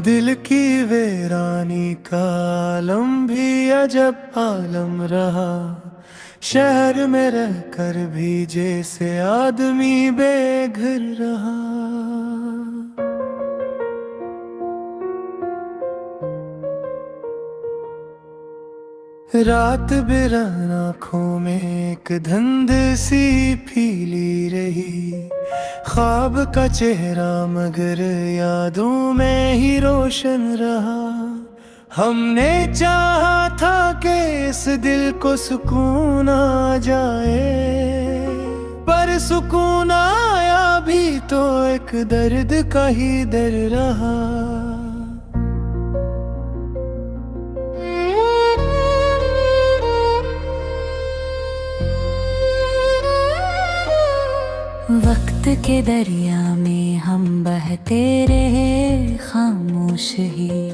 दिल की वीरानी का आलम भी अजब आलम रहा। शहर में रहकर भी जैसे आदमी बेघर रहा। रात बिरान आँखों में एक धुंध सी फीली रही। ख्वाब का चेहरा मगर यादों में ही रोशन रहा। हमने चाहा था कि इस दिल को सुकून आ जाए, पर सुकून आया भी तो एक दर्द का ही दर रहा। वक्त के दरिया में हम बहते रहे खामोश ही।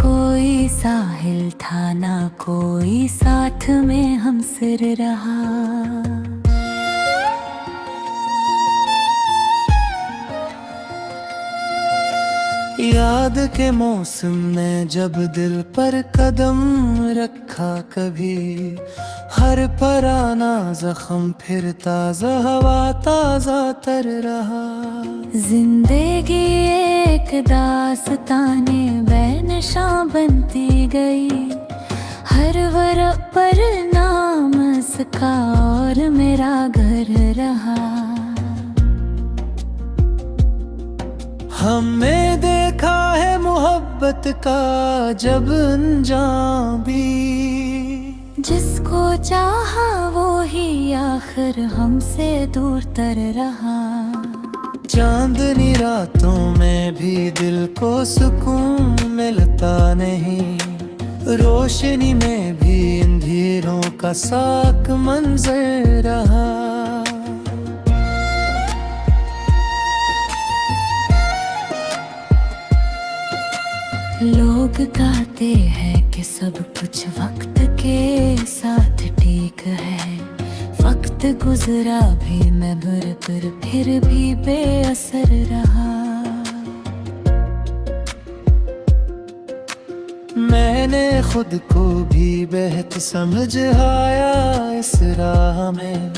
कोई साहिल था ना कोई साथ में हम सिर रहा। याद के मौसम में जब दिल पर कदम रखा कभी, हर पराना जख्म फिर ताजा हवा ताजा तर रहा। जिंदगी एक दास्ताने बेनशा बनती गई। हर वरक़ पर नाम उसका और मेरा घर रहा। हमने देखा है मोहब्बत का जब अंजाम भी। जिसको चाहा वो ही आखिर हमसे दूर तर रहा। चांदनी रातों में भी दिल को सुकून मिलता नहीं। रोशनी में भी अंधेरों का साक मंजर रहा। लोग कहते हैं कि सब कुछ वक्त के साथ ठीक है। वक्त गुजरा भी मैं पर फिर भी बेअसर रहा। मैंने खुद को भी बेहद समझ आया इस राह में।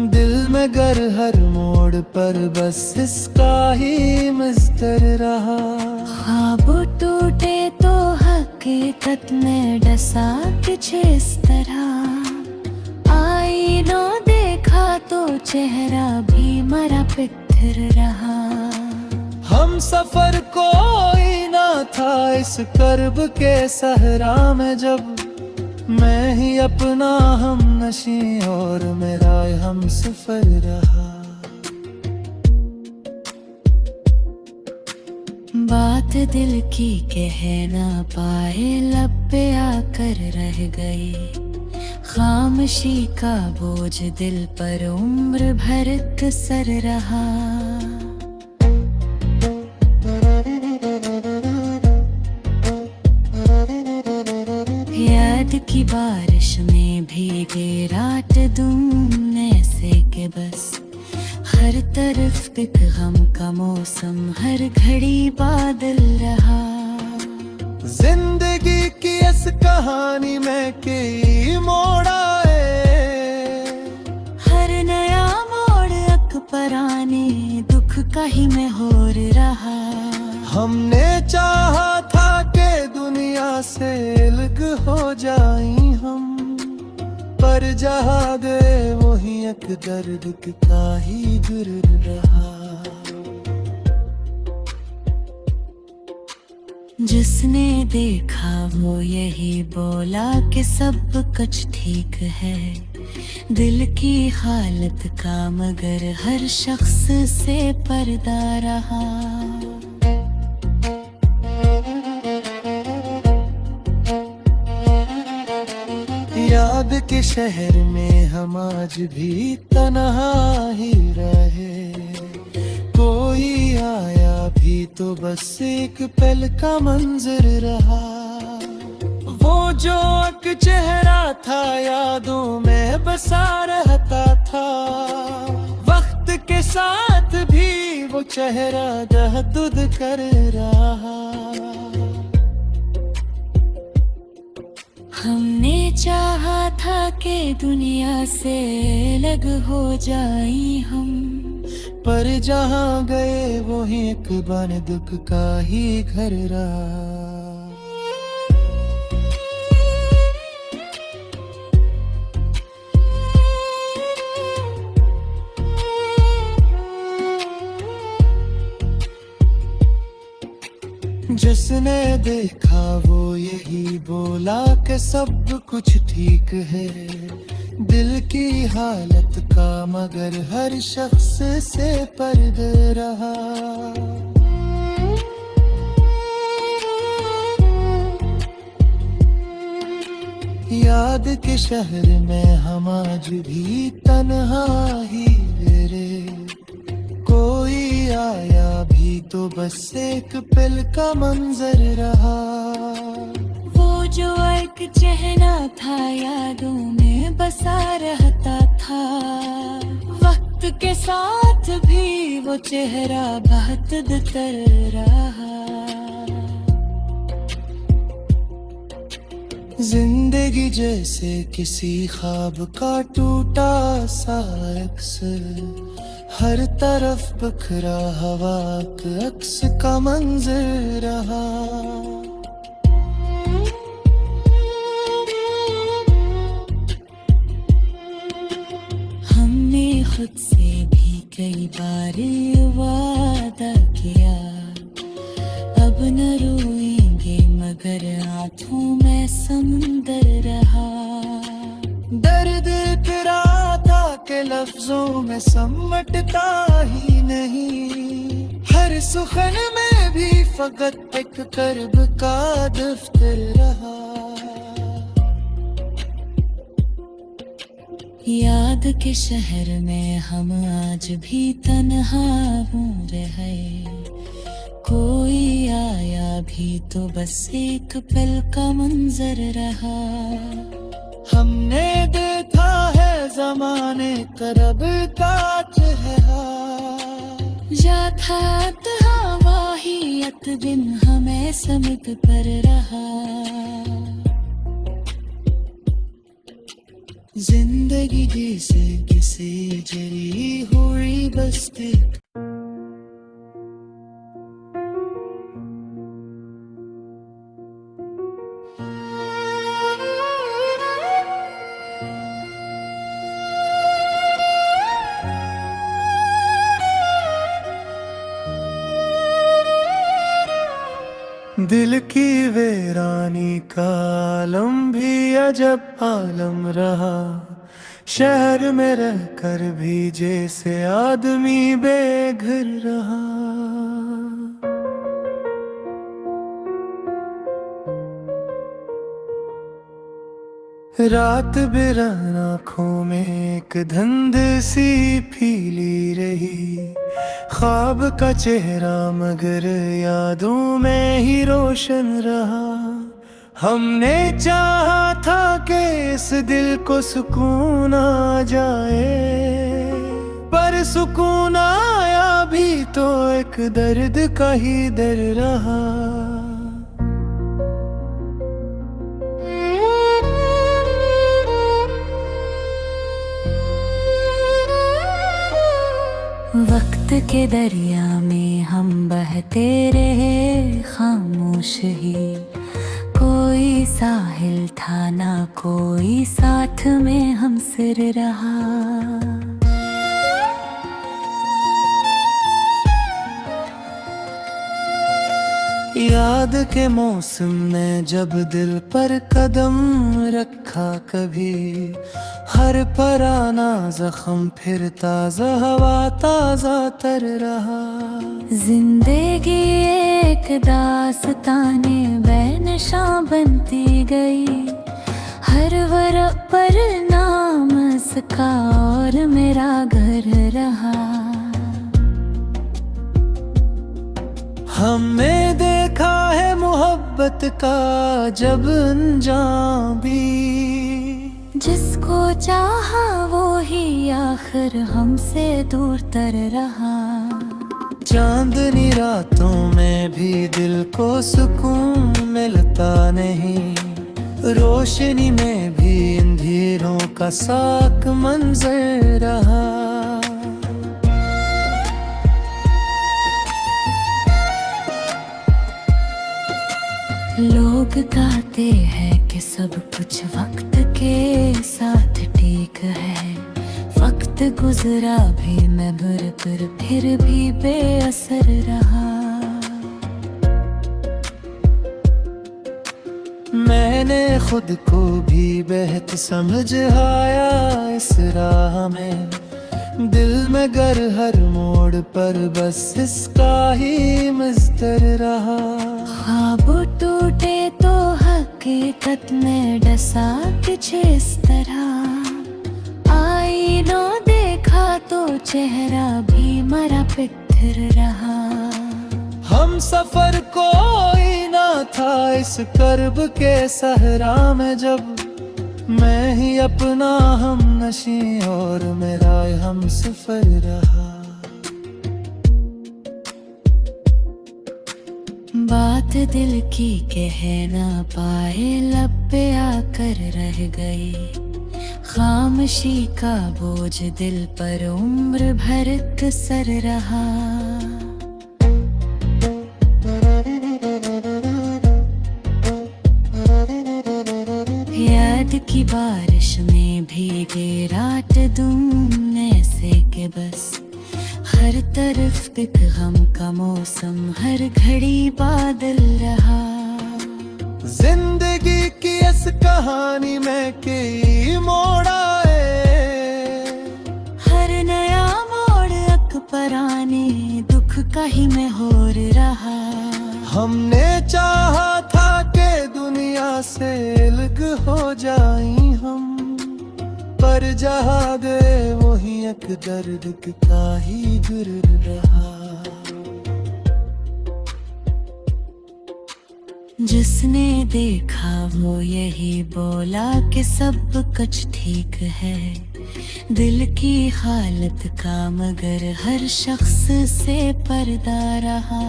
दिल में गर हर मोड़ पर बस इसका ही मस्तर रहा। ख्वाब टूटे तो हकीकत में डसा पीछे इस तरह। आईनों देखा तो चेहरा भी मरा पिथर रहा। हम सफर कोई ना था इस कर्ब के सहरा में, जब मैं ही अपना हम नशी और मेरा हम सफर रहा। बात दिल की कह ना पाए लब पे आकर रह गई। खामोशी का बोझ दिल पर उम्र भर कसर रहा। याद की बारिश में भीगे रात दूं ऐसे के बस। हर तरफ एक गम का मौसम हर घड़ी बादल रहा। जिंदगी की इस कहानी में कई मोड़ आए। हर नया मोड़ अक पराने दुख का ही में हो रहा। हमने चाहा था कि दुनिया से अलग हो जाई हम, पर जहाँ गए वही एक दर्द का ही गुर रहा। जिसने देखा वो यही बोला कि सब कुछ ठीक है। दिल की हालत का मगर हर शख्स से पर्दा रहा। याद के शहर में हम आज भी तन्हा ही रहे। कोई आया भी तो बस एक पल का मंजर रहा। वो जो एक चेहरा था यादों में बसा रहता था। वक्त के साथ भी वो चेहरा दहदुद कर रहा। हमने चाहा था कि दुनिया से अलग हो जाई हम, पर जहाँ गए वही एक बन दुख का ही घर रहा। जिसने देखा वो यही बोला कि सब कुछ ठीक है। दिल की हालत का मगर हर शख्स से पर्द रहा। याद के शहर में हम आज भी तन्हा ही रे। कोई आया भी तो बस एक पल का मंजर रहा। वो जो एक चेहरा था यादों में बसा रहता था। वक्त के साथ भी वो चेहरा बहुत तर रहा। जिंदगी जैसे किसी ख्वाब का टूटा सा अक्स, हर तरफ बिखरा हवा का अक्स का मंजर रहा। हमने खुद से भी कई बार वादा किया, अब न रोएंगे मगर आंखों में समुंदर रहा। दर्द इतना था कि लफ्जों में समटता ही नहीं। हर सुखन में भी फकत एक कर्ब का दफ्तर रहा। याद के शहर में हम आज भी तन्हा हो रहे। कोई आया भी तो बस एक पल का मंजर रहा। हमने देखा है जमाने करब का चेहरा। जात वाहियत दिन हमें समित पर रहा। जिंदगी जैसे किसी जरी हुई बस्ती। दिल की वीरानी का आलम भी अजब आलम रहा। शहर में रहकर भी जैसे आदमी बेघर रहा। रात बिरान आँखों में एक धुंध सी फीली रही। ख्वाब का चेहरा मगर यादों में ही रोशन रहा। हमने चाहा था कि इस दिल को सुकून आ जाए, पर सुकून आया भी तो एक दर्द का ही दर रहा। वक्त के दरिया में हम बहते रहे खामोश ही। कोई साहिल था ना कोई साथ में हम सिर रहा। याद के मौसम में जब दिल पर कदम रखा कभी, हर पराना जख्म फिर ताजा हवा ताजा तर रहा। जिंदगी एक दास्ताने बेनशा बनती गई। हर वरक़ पर नाम इसका और मेरा घर रहा। हमने देखा है मोहब्बत का जब अंजाम भी। जिसको चाहा वो ही आखिर हमसे दूर तर रहा। चांदनी रातों में भी दिल को सुकून मिलता नहीं, रोशनी में भी अंधेरों का साक मंजर रहा। लोग कहते हैं कि सब कुछ वक्त के साथ ठीक है, वक्त गुजरा भी मगर फिर भी बेअसर रहा। मैंने खुद को भी बेहद समझ आया इस राह में, दिल में गर हर मोड़ पर बस इसका ही मस्तर रहा। ख्वाब टूटे तो हकीकत में डसा पीछे इस तरह, आईनों देखा तो चेहरा भी मरा पिथर रहा। हम सफर कोई ना था इस कर्ब के सहरा में, जब मैं ही अपना हम नशी और मेरा हम सफर रहा। बात दिल की कह ना पाए लब पे आकर रह गई, खामोशी का बोझ दिल पर उम्र भर कसर रहा। याद की बारिश में भीगे रात दूं ऐसे के बस, हर तरफ एक गम का मौसम हर घड़ी बादल रहा। जिंदगी की इस कहानी में कई मोड़ आए, हर नया मोड़ अकबराने दुख का ही महौर रहा। हमने चाहा था कि दुनिया से अलग हो जाई हम, पर जहाँ गए वही एक दर्द का ही गुर रहा। जिसने देखा वो यही बोला कि सब कुछ ठीक है, दिल की हालत का मगर हर शख्स से पर्दा रहा।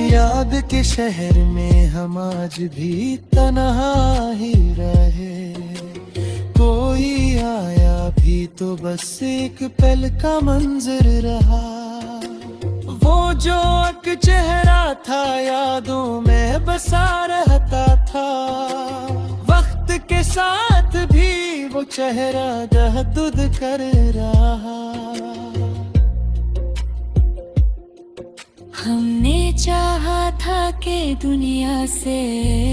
याद के शहर में हम आज भी तन्हा ही रहे, कोई आया भी तो बस एक पल का मंजर रहा। वो जो एक चेहरा था यादों में बसा रहता था, वक्त के साथ भी वो चेहरा जहदुद कर रहा। हमने चाहा था कि दुनिया से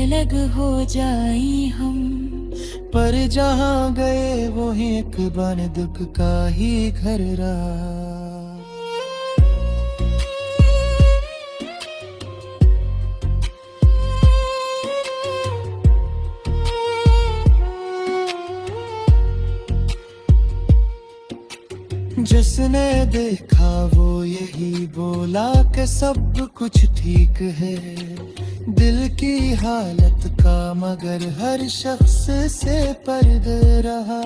अलग हो जाई हम, पर जहाँ गए वही एक बन दुख का ही घर रहा। जिसने देखा वो यही बोला कि सब कुछ ठीक है, दिल की हालत का मगर हर शख्स से पर्दा रहा।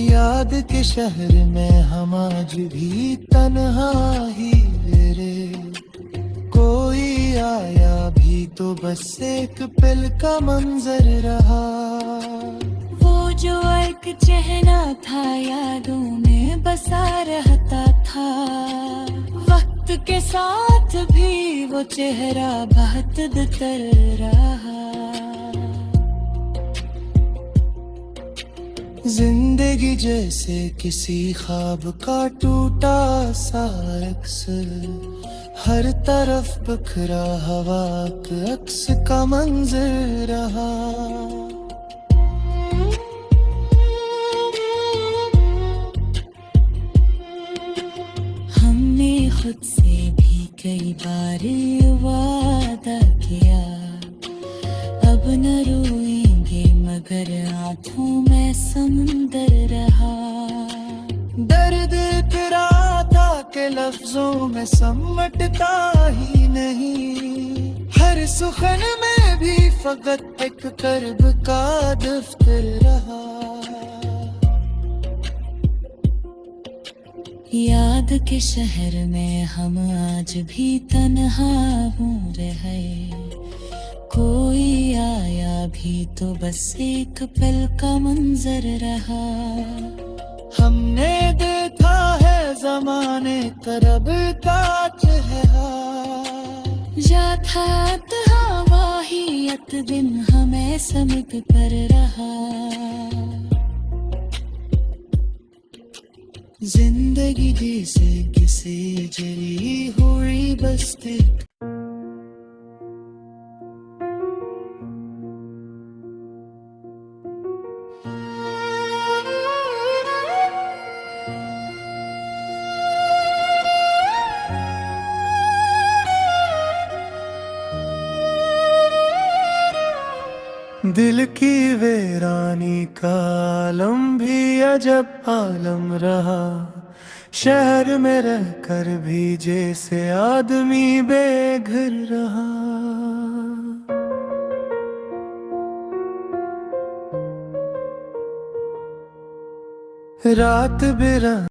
याद के शहर में हम आज भी तन्हा ही रे, कोई आया भी तो बस एक पल का मंजर रहा। वो जो एक चेहरा था यादों में बसा रहता था, वक्त के साथ भी वो चेहरा बहुत तर रहा। जिंदगी जैसे किसी ख्वाब का टूटा सा अक्सर, हर तरफ बिखरा हवा का अक्स का मंजर रहा। हमने खुद से भी कई बार वादा किया, अब न रोएंगे मगर आंखों में समुंदर रहा। दर्द इतना था कि लफ्जों में समटता ही नहीं, हर सुखन में भी फकत एक कर्ब का दफ्तर रहा। याद के शहर में हम आज भी तन्हा हो रहे, कोई आया भी तो बस एक पल का मंजर रहा। हमने देखा है जमाने तरब का चेहरा, जाथात हवाहियत दिन हमें समित पर रहा। जिंदगी जैसे किसी जली हुई बस्ती। दिल की वीरानी का आलम भी अजब आलम रहा। शहर में रहकर भी जैसे आदमी बेघर रहा। रात बिरा